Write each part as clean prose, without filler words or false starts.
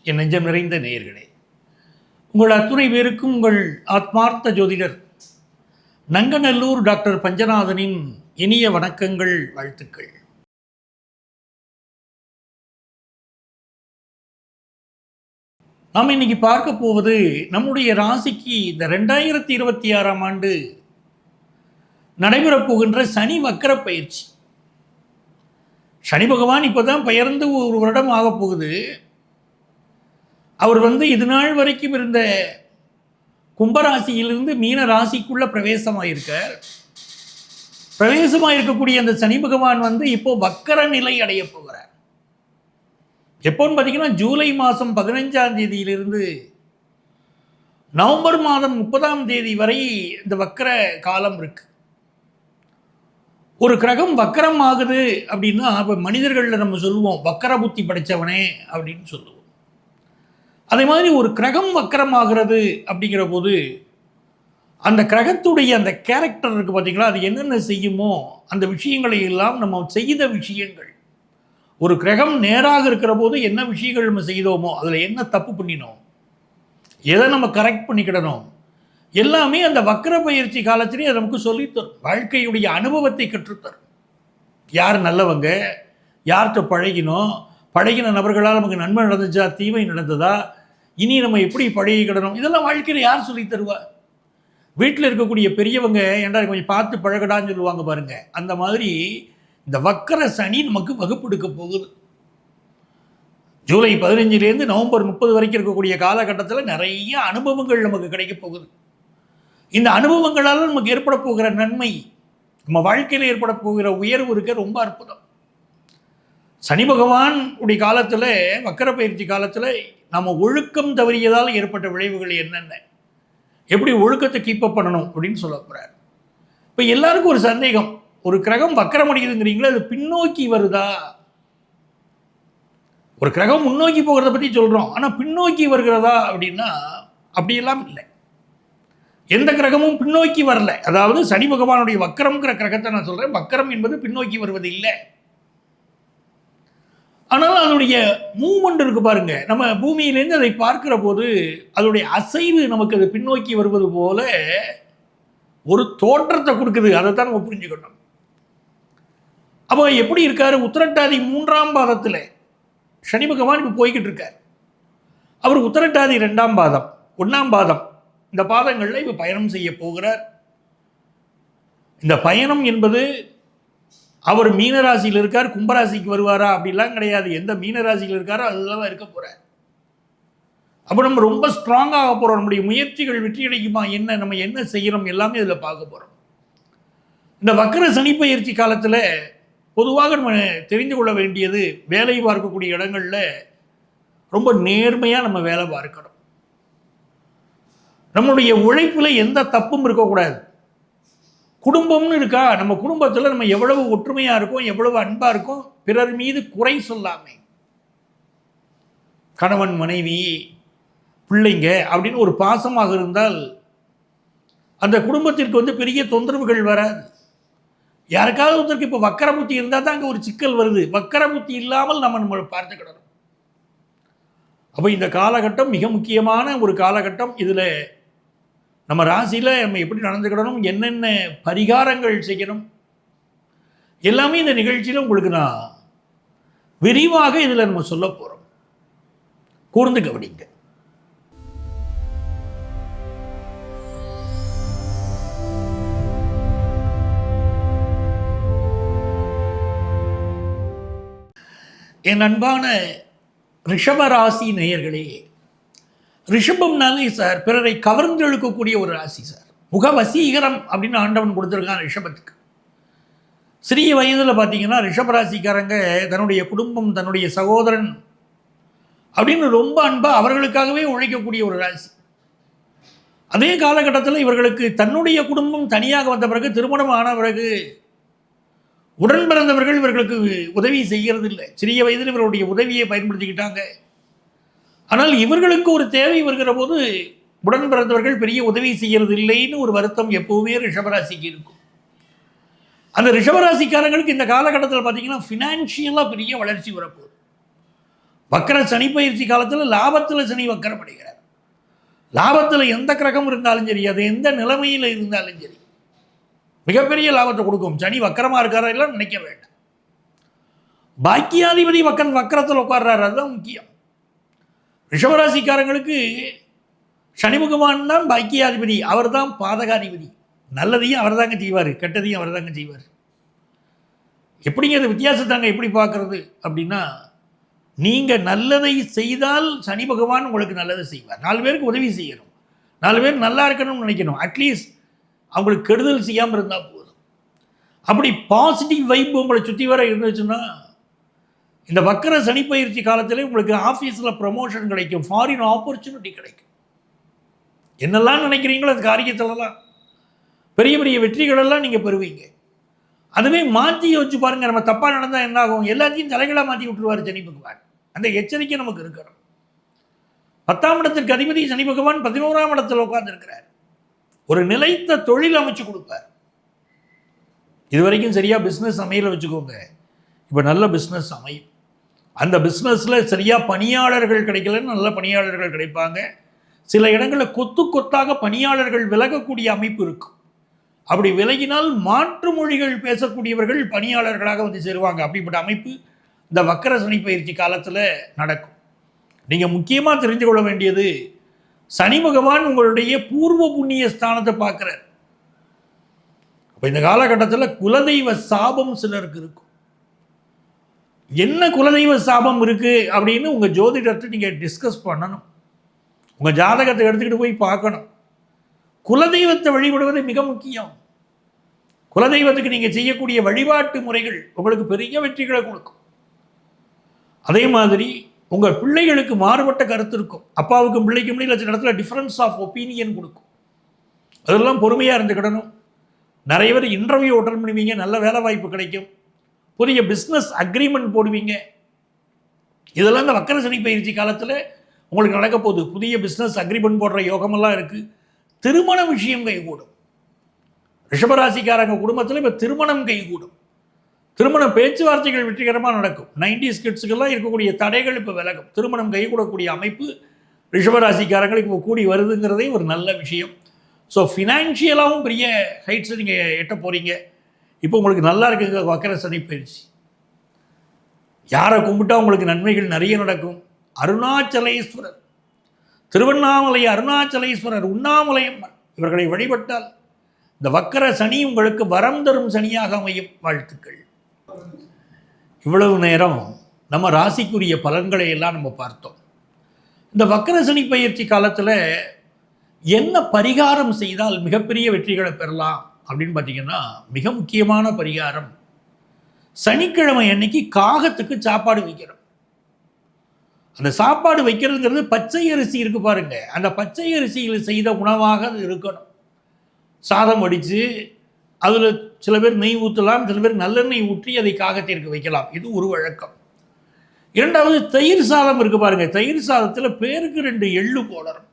என் நெஞ்சம் நிறைந்த நேயர்களே, உங்கள் அத்துணை பேருக்கும் உங்கள் ஆத்மார்த்த ஜோதிடர் நங்கநல்லூர் டாக்டர் பஞ்சநாதனின் இனிய வணக்கங்கள், வாழ்த்துக்கள். நாம் இன்னைக்கு பார்க்க போவது நம்முடைய ராசிக்கு இந்த 2026ஆம் ஆண்டு நடைபெறப் போகின்ற சனி வக்கர பயிற்சி. சனி பகவான் இப்போதான் பெயர்ந்து ஒரு வருடம் ஆகப் போகுது. அவர் இது நாள் வரைக்கும் இருந்த கும்பராசியிலிருந்து மீன ராசிக்குள்ள பிரவேசமாயிருக்கார். பிரவேசமாயிருக்கக்கூடிய அந்த சனி பகவான் இப்போ வக்கர நிலை அடைய போகிறார். எப்போன்னு பார்த்தீங்கன்னா ஜூலை மாதம் 15ஆம் தேதியிலிருந்து நவம்பர் மாதம் 30ஆம் தேதி வரை இந்த வக்கர காலம் இருக்கு. ஒரு கிரகம் வக்கரம் ஆகுது அப்படின்னா இப்போ மனிதர்களில் நம்ம சொல்லுவோம் வக்கர புத்தி படைத்தவனே அப்படின்னு சொல்லுவோம். அதே மாதிரி ஒரு கிரகம் வக்கரமாகிறது அப்படிங்கிற போது அந்த கிரகத்துடைய அந்த கேரக்டர் இருக்குது பார்த்தீங்களா, அது என்னென்ன செய்யுமோ அந்த விஷயங்களை எல்லாம் நம்ம செய்த விஷயங்கள். ஒரு கிரகம் நேராக இருக்கிற போது என்ன விஷயங்கள் நம்ம செய்தோமோ, அதில் என்ன தப்பு பண்ணினோம், எதை நம்ம கரெக்ட் பண்ணிக்கிடணும், எல்லாமே அந்த வக்கர பயிற்சி காலத்திலே அது நமக்கு சொல்லித்தரும். வாழ்க்கையுடைய அனுபவத்தை கற்றுத்தரும். யார் நல்லவங்க, யார்கிட்ட பழகின நபர்களால் நமக்கு நன்மை நடந்துச்சா, தீமை நடந்ததா, இனி நம்ம எப்படி பழகிக்கிடணும், இதெல்லாம் வாழ்க்கையில் யார் சொல்லி தருவா? வீட்டில் இருக்கக்கூடிய பெரியவங்க ஏன்டா கொஞ்சம் பார்த்து பழகடான்னு சொல்லுவாங்க பாருங்க. அந்த மாதிரி இந்த வக்கர சனி நமக்கு வகுப்பெடுக்க போகுது. ஜூலை 15லேருந்து நவம்பர் 30 வரைக்கும் இருக்கக்கூடிய காலகட்டத்தில் நிறைய அனுபவங்கள் நமக்கு கிடைக்க போகுது. இந்த அனுபவங்களால் நமக்கு ஏற்பட போகிற நன்மை, நம்ம வாழ்க்கையில் ஏற்பட போகிற உயர்வு இருக்க ரொம்ப அற்புதம். சனி பகவான் உடைய காலத்தில், வக்கர பயிற்சி காலத்தில் நம்ம ஒழுக்கம் தவறியதால் ஏற்பட்ட விளைவுகள் என்னென்ன, எப்படி ஒழுக்கத்தை கீப்பப் பண்ணணும் அப்படின்னு சொல்ல போகிறார். இப்போ எல்லாருக்கும் ஒரு சந்தேகம், ஒரு கிரகம் வக்கரம் அடைக்குதுங்கிறீங்களா, அது பின்னோக்கி வருதா? ஒரு கிரகம் முன்னோக்கி போகிறத பற்றி சொல்கிறோம், ஆனால் பின்னோக்கி வருகிறதா அப்படின்னா அப்படியெல்லாம் இல்லை. எந்த கிரகமும் பின்னோக்கி வரல. அதாவது சனி பகவானுடைய வக்கரம்ங்கிற கிரகத்தை நான் சொல்கிறேன், வக்கரம் என்பது பின்னோக்கி வருவது இல்லை. ஆனால் அதனுடைய மூவ்மெண்ட் இருக்கு பாருங்க, நம்ம பூமியிலேருந்து அதை பார்க்கிற போது அதனுடைய அசைவு நமக்கு அது பின்னோக்கி வருவது போல ஒரு தோற்றத்தை கொடுக்குது. அதைத்தான் நம்ம புரிஞ்சுக்கணும். அப்போ எப்படி இருக்காரு, உத்திரட்டாதி 3ஆம் பாதத்தில் சனி பகவான் இப்போ போய்கிட்டு இருக்கார். அவர் உத்திரட்டாதி 2ஆம் பாதம், 1ஆம் பாதம், இந்த பாதங்களில் இப்போ பயணம் செய்ய போகிறார். இந்த பயணம் என்பது அவர் மீனராசியில் இருக்கார், கும்பராசிக்கு வருவாரா அப்படிலாம் கிடையாது. எந்த மீனராசியில் இருக்காரோ அதுதான் இருக்க போகிறார். அப்போ நம்ம ரொம்ப ஸ்ட்ராங்காக போகிறோம். நம்முடைய முயற்சிகள் வெற்றி அடைக்குமா, என்ன நம்ம என்ன செய்கிறோம் எல்லாமே இதில் பார்க்க போகிறோம். இந்த வக்கர சனி பயிற்சி காலத்தில் பொதுவாக நம்ம தெரிந்து கொள்ள வேண்டியது, வேலை பார்க்கக்கூடிய இடங்களில் ரொம்ப நேர்மையாக நம்ம வேலை பார்க்கணும். நம்மளுடைய உழைப்பில் எந்த தப்பும் இருக்கக்கூடாது. குடும்பம்னு இருக்கா, நம்ம குடும்பத்தில் நம்ம எவ்வளவு ஒற்றுமையாக இருக்கோம், எவ்வளவு அன்பாக இருக்கோம், பிறர் மீது குறை சொல்லாமை, கணவன் மனைவி பிள்ளைங்க அப்படின்னு ஒரு பாசமாக இருந்தால் அந்த குடும்பத்திற்கு பெரிய தொந்தரவுகள் வராது. யாருக்காவது ஒருத்தருக்கு இப்போ வக்கர புத்தி இருந்தால் தான் அங்கே ஒரு சிக்கல் வருது. வக்கர புத்தி இல்லாமல் நம்ம பார்த்துக்கிடணும். அப்போ இந்த காலகட்டம் மிக முக்கியமான ஒரு காலகட்டம். இதில் நம்ம ராசியில் நம்ம எப்படி நடந்துக்கிடணும், என்னென்ன பரிகாரங்கள் செய்யணும், எல்லாமே இந்த நிகழ்ச்சியில் உங்களுக்கு நான் விரிவாக இதில் நம்ம சொல்ல போகிறோம். கூர்ந்து கவனிங்க. என் அன்பான ரிஷபராசி நேயர்களே, ரிஷபம்னாலே சார் பிறரை கவர்ந்து இழுக்கக்கூடிய ஒரு ராசி சார். முக வசீகரம் அப்படின்னு ஆண்டவன் கொடுத்துருக்கான் ரிஷபத்துக்கு. சிறிய வயதில் பார்த்தீங்கன்னா ரிஷபராசிக்காரங்க தன்னுடைய குடும்பம், தன்னுடைய சகோதரன் அப்படின்னு ரொம்ப அன்பாக அவர்களுக்காகவே உழைக்கக்கூடிய ஒரு ராசி. அதே காலகட்டத்தில் இவர்களுக்கு தன்னுடைய குடும்பம் தனியாக வந்த பிறகு, திருமணம் ஆன பிறகு உடன் பிறந்தவர்கள் இவர்களுக்கு உதவி செய்கிறது இல்லை. சிறிய வயதில் இவருடைய உதவியை பயன்படுத்திக்கிட்டாங்க. ஆனால் இவர்களுக்கு ஒரு தேவை வருகிற போது உடன் பிறந்தவர்கள் பெரிய உதவி செய்கிறது இல்லைன்னு ஒரு வருத்தம் எப்போவுமே ரிஷபராசிக்கு இருக்கும். அந்த ரிஷபராசிக்காரங்களுக்கு இந்த காலகட்டத்தில் பார்த்தீங்கன்னா ஃபினான்ஷியலாக பெரிய வளர்ச்சி வரப்போகுது. வக்கர சனி பயிற்சி காலத்தில் லாபத்தில் சனி வக்கரப்படுகிறார். லாபத்தில் எந்த கிரகம் இருந்தாலும் சரி, அது எந்த நிலைமையில் இருந்தாலும் சரி மிகப்பெரிய லாபத்தை கொடுக்கும். சனி வக்கரமாக இருக்காரா எல்லாம் நினைக்க வேண்டாம். பாக்கியாதிபதி வக்கரத்தில் உட்கார்றாரு, அதுதான் முக்கியம். ரிஷபராசிக்காரங்களுக்கு சனி பகவான் தான் பாக்கியாதிபதி, அவர் தான் பாதகாதிபதி. நல்லதையும் அவர் தாங்க செய்வார், கெட்டதையும் அவர் தாங்க செய்வார். எப்படிங்க அது வித்தியாசத்தாங்க எப்படி பார்க்கறது அப்படின்னா, நீங்கள் நல்லதை செய்தால் சனி பகவான் உங்களுக்கு நல்லதை செய்வார். 4 பேருக்கு உதவி செய்யணும், 4 பேர் நல்லா இருக்கணும்னு நினைக்கணும். அட்லீஸ்ட் அவங்களுக்கு கெடுதல் செய்யாமல் இருந்தால் போதும். அப்படி பாசிட்டிவ் வைப் உங்களை சுற்றி வர இருந்துச்சுன்னா, இந்த வக்கர சனி பயிற்சி காலத்தில் உங்களுக்கு ஆஃபீஸில் ப்ரமோஷன் கிடைக்கும், ஃபாரின் ஆப்பர்ச்சுனிட்டி கிடைக்கும். என்னெல்லாம் நினைக்கிறீங்களோ அது காரியத்திலலாம் பெரிய பெரிய வெற்றிகளெல்லாம் நீங்கள் பெறுவீங்க. அதுவே மாற்றி யோசிச்சு பாருங்கள். நம்ம தப்பாக நடந்தால் என்ன ஆகும்? எல்லாத்தையும் தலைகளாக மாற்றி விட்டுருவார் சனி பகவான். அந்த எச்சரிக்கை நமக்கு இருக்கணும். 10ஆம் இடத்திற்கு அதிபதி சனி பகவான் 11ஆம் இடத்தில் உட்கார்ந்துருக்கிறார். ஒரு நிலைத்த தொழில் அமைச்சு கொடுப்பார். இது வரைக்கும் சரியாக பிஸ்னஸ் அமையல வச்சுக்கோங்க, இப்போ நல்ல பிஸ்னஸ் அமையும். அந்த பிஸ்னஸில் சரியாக பணியாளர்கள் கிடைக்கலன்னு நல்ல பணியாளர்கள் கிடைப்பாங்க. சில இடங்களில் கொத்து கொத்தாக பணியாளர்கள் விலகக்கூடிய அமைப்பு இருக்கும். அப்படி விலகினால் மாற்று மொழிகள் பேசக்கூடியவர்கள் பணியாளர்களாக வந்து சேருவாங்க. அப்படிப்பட்ட அமைப்பு இந்த வக்கர சனி பயிற்சி காலத்தில் நடக்கும். நீங்கள் முக்கியமாக தெரிந்து கொள்ள வேண்டியது, சனி பகவான் உங்களுடைய பூர்வ புண்ணிய ஸ்தானத்தை பார்க்குறார். அப்போ இந்த காலகட்டத்தில் குலதெய்வ சாபம் சிலருக்கு இருக்கும். என்ன குலதெய்வ சாபம் இருக்குது அப்படின்னு உங்கள் ஜோதிடத்தை நீங்கள் டிஸ்கஸ் பண்ணணும். உங்கள் ஜாதகத்தை எடுத்துக்கிட்டு போய் பார்க்கணும். குலதெய்வத்தை வழிபடுவது மிக முக்கியம். குலதெய்வத்துக்கு நீங்கள் செய்யக்கூடிய வழிபாட்டு முறைகள் உங்களுக்கு பெரிய வெற்றிகளை கொடுக்கும். அதே மாதிரி உங்கள் பிள்ளைகளுக்கு மாறுபட்ட கருத்து இருக்கும். அப்பாவுக்கும் பிள்ளைக்கும் முடியல சில இடத்துல டிஃப்ரென்ஸ் ஆஃப் ஒப்பீனியன் கொடுக்கும். அதெல்லாம் பொறுமையாக இருந்துக்கிடணும். நிறைய பேர் இன்டர்வியூ அட்டெண்ட் பண்ணுவீங்க, நல்ல வேலை வாய்ப்பு கிடைக்கும், புதிய பிஸ்னஸ் அக்ரிமெண்ட் போடுவீங்க. இதெல்லாம் இந்த வக்கர சனி பயிற்சி காலத்தில் உங்களுக்கு நடக்க போகுது. புதிய பிஸ்னஸ் அக்ரிமெண்ட் போடுற யோகமெல்லாம் இருக்குது. திருமண விஷயம் கைகூடும். ரிஷபராசிக்காரங்க குடும்பத்தில் இப்போ திருமணம் கைகூடும். திருமண பேச்சுவார்த்தைகள் வெற்றிகரமாக நடக்கும். 90s கிட்ஸுக்கெல்லாம் இருக்கக்கூடிய தடைகள் இப்போ விலகும். திருமணம் கைகூடக்கூடிய அமைப்பு ரிஷபராசிக்காரங்களுக்கு இப்போ கூடி வருதுங்கிறதே ஒரு நல்ல விஷயம். ஸோ ஃபினான்ஷியலாகவும் பெரிய ஹைட்ஸை நீங்கள் எட்ட போகிறீங்க. இப்போ உங்களுக்கு நல்லா இருக்குங்க வக்கர சனி பயிற்சி. யாரை கும்பிட்டா உங்களுக்கு நன்மைகள் நிறைய நடக்கும்? அருணாச்சலேஸ்வரர், திருவண்ணாமலை அருணாச்சலேஸ்வரர், உண்ணாமலையம்மன், இவர்களை வழிபட்டால் இந்த வக்கர சனி உங்களுக்கு வரம் தரும் சனியாக அமையும். வாழ்த்துக்கள். இவ்வளவு நேரம் நம்ம ராசிக்குரிய பலன்களை எல்லாம் நம்ம பார்த்தோம். இந்த வக்கர சனி பயிற்சி காலத்தில் என்ன பரிகாரம் செய்தால் மிகப்பெரிய வெற்றிகளை பெறலாம் அப்படின்னு பார்த்தீங்கன்னா, மிக முக்கியமான பரிகாரம், சனிக்கிழமை அன்னைக்கு காகத்துக்கு சாப்பாடு வைக்கிறோம். அந்த சாப்பாடு வைக்கிறதுங்கிறது பச்சை அரிசி இருக்கு பாருங்க, அந்த பச்சை அரிசியில் செய்த உணவாக அது இருக்கணும். சாதம் வடித்து அதில் சில பேர் நெய் ஊற்றலாம், சில பேர் நல்லெண்ணெய் ஊற்றி அதை காகத்திற்கு வைக்கலாம். இது ஒரு வழக்கம். இரண்டாவது, தயிர் சாதம் இருக்கு பாருங்க, தயிர் சாதத்தில் பேருக்கு 2 எள்ளு போடணும்.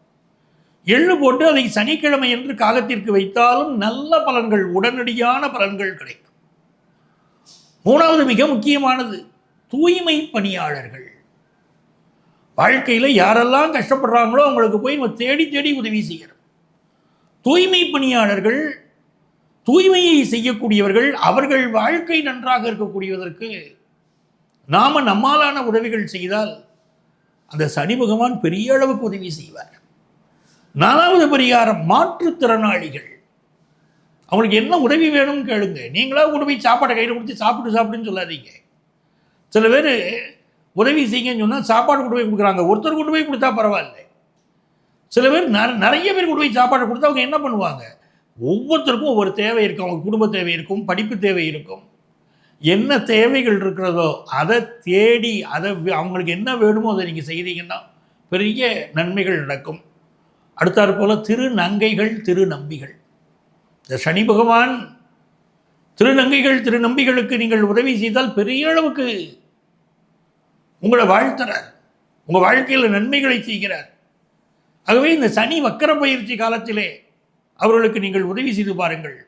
எள்ளு போட்டு அதை சனிக்கிழமை என்று காகத்திற்கு வைத்தாலும் நல்ல பலன்கள், உடனடியான பலன்கள் கிடைக்கும். மூணாவது, மிக முக்கியமானது, தூய்மை பணியாளர்கள். வாழ்க்கையில் யாரெல்லாம் கஷ்டப்படுறாங்களோ அவங்களுக்கு போய் நம்ம தேடி தேடி உதவி செய்கிறோம். தூய்மை பணியாளர்கள், தூய்மையை செய்யக்கூடியவர்கள், அவர்கள் வாழ்க்கை நன்றாக இருக்கக்கூடியதற்கு நாம் நம்மாலான உதவிகள் செய்தால் அந்த சனி பகவான் பெரிய அளவுக்கு உதவி செய்வார். 4வது பரிகாரம், மாற்றுத்திறனாளிகள். அவங்களுக்கு என்ன உதவி வேணும்னு கேளுங்க. நீங்களா கொண்டு போய் சாப்பாடை கையில் கொடுத்து சாப்பிடுன்னு சொல்லாதீங்க. சில பேர் உதவி செய்யுங்கன்னு சொன்னால் சாப்பாடு கொண்டு போய் கொடுக்குறாங்க. ஒருத்தர் கொண்டு போய் கொடுத்தா பரவாயில்ல. சில பேர் நிறைய பேர் கொண்டு போய் சாப்பாடு கொடுத்தா அவங்க என்ன பண்ணுவாங்க, ஒவ்வொருத்தருக்கும் ஒவ்வொரு தேவை இருக்கும். அவங்க குடும்ப தேவை இருக்கும், படிப்பு தேவை இருக்கும். என்ன தேவைகள் இருக்கிறதோ அதை தேடி அவங்களுக்கு என்ன வேணுமோ அதை நீங்கள் செய்தீங்கன்னா பெரிய நன்மைகள் நடக்கும். அடுத்தாற் போல் திருநங்கைகள், திருநம்பிகள். இந்த சனி பகவான் திருநங்கைகள், திருநம்பிகளுக்கு நீங்கள் உதவி செய்தால் பெரிய அளவுக்கு உங்களை வாழ்த்துறார், உங்கள் வாழ்க்கையில் நன்மைகளை செய்கிறார். ஆகவே இந்த சனி வக்கர பயிற்சி காலத்திலே அவர்களுக்கு நீங்கள் உதவி செய்து பாருங்கள்.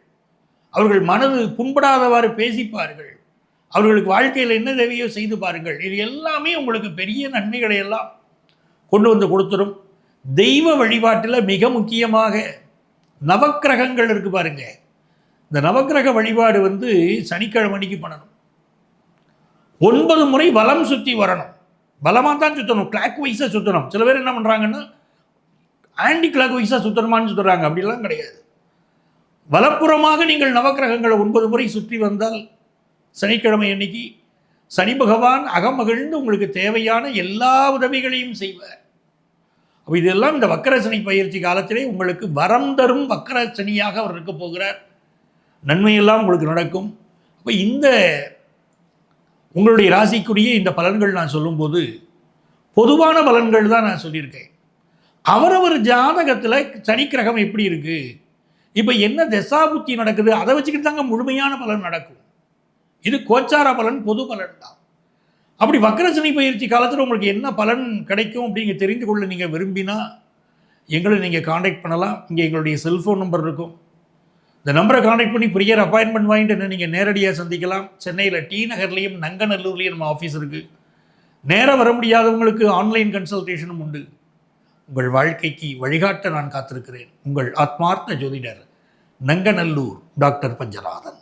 அவர்கள் மனது புண்படாதவாறு பேசிப்பார்கள். அவர்களுக்கு வாழ்க்கையில் என்ன தேவையோ செய்து பாருங்கள். இது எல்லாமே உங்களுக்கு பெரிய நன்மைகளை எல்லாம் கொண்டு வந்து கொடுத்துரும். தெய்வ வழிபாட்டில் மிக முக்கியமாக நவக்கிரகங்கள் இருக்குது பாருங்க. இந்த நவக்கிரக வழிபாடு சனிக்கிழமை அன்னைக்கு பண்ணணும். 9 முறை வலம் சுற்றி வரணும். பலமாக தான் சுற்றணும், கிளாக் வைஸாக சுற்றணும். சில பேர் என்ன பண்ணுறாங்கன்னா ஆன்டி கிளாக் வைஸாக சுற்றணுமான்னு சுற்றுறாங்க. அப்படிலாம் கிடையாது. வலப்புறமாக நீங்கள் நவக்கிரகங்களை 9 முறை சுற்றி வந்தால் சனிக்கிழமை அன்னைக்கு சனி பகவான் அகமகிழ்ந்து உங்களுக்கு தேவையான எல்லா உதவிகளையும் செய்வார். அப்போ இதெல்லாம் இந்த வக்கர சனி பயிற்சி காலத்திலே உங்களுக்கு வரம் தரும் வக்கர சனியாக அவர் இருக்க போகிறார். நன்மையெல்லாம் உங்களுக்கு நடக்கும். அப்போ இந்த உங்களுடைய ராசிக்குரிய இந்த பலன்கள் நான் சொல்லும்போது பொதுவான பலன்கள் தான் நான் சொல்லியிருக்கேன். அவரவர் ஜாதகத்தில் சனிக்கிரகம் எப்படி இருக்குது, இப்போ என்ன தசாபுத்தி நடக்குது, அதை வச்சுக்கிட்டு தாங்க முழுமையான பலன் நடக்கும். இது கோச்சார பலன், பொது பலன் தான். அப்படி வக்கரசனி பயிற்சி காலத்தில் உங்களுக்கு என்ன பலன் கிடைக்கும் அப்படிங்க தெரிந்து கொள்ள நீங்கள் விரும்பினா எங்களை நீங்கள் காண்டாக்ட் பண்ணலாம். இங்கே எங்களுடைய செல்ஃபோன் நம்பர் இருக்கும். இந்த நம்பரை காண்டாக்ட் பண்ணி ப்ரியர் அப்பாயின்மெண்ட் வாங்கிட்டு என்ன நீங்கள் நேரடியாக சந்திக்கலாம். சென்னையில் டி நகர்லேயும் நங்கநல்லூர்லேயும் நம்ம ஆஃபீஸ் இருக்குது. நேராக வர முடியாதவங்களுக்கு ஆன்லைன் கன்சல்டேஷனும் உண்டு. உங்கள் வாழ்க்கைக்கு வழிகாட்ட நான் காத்திருக்கிறேன். உங்கள் ஆத்மார்த்த ஜோதிடர், நங்கநல்லூர் டாக்டர் பஞ்சநாதன்.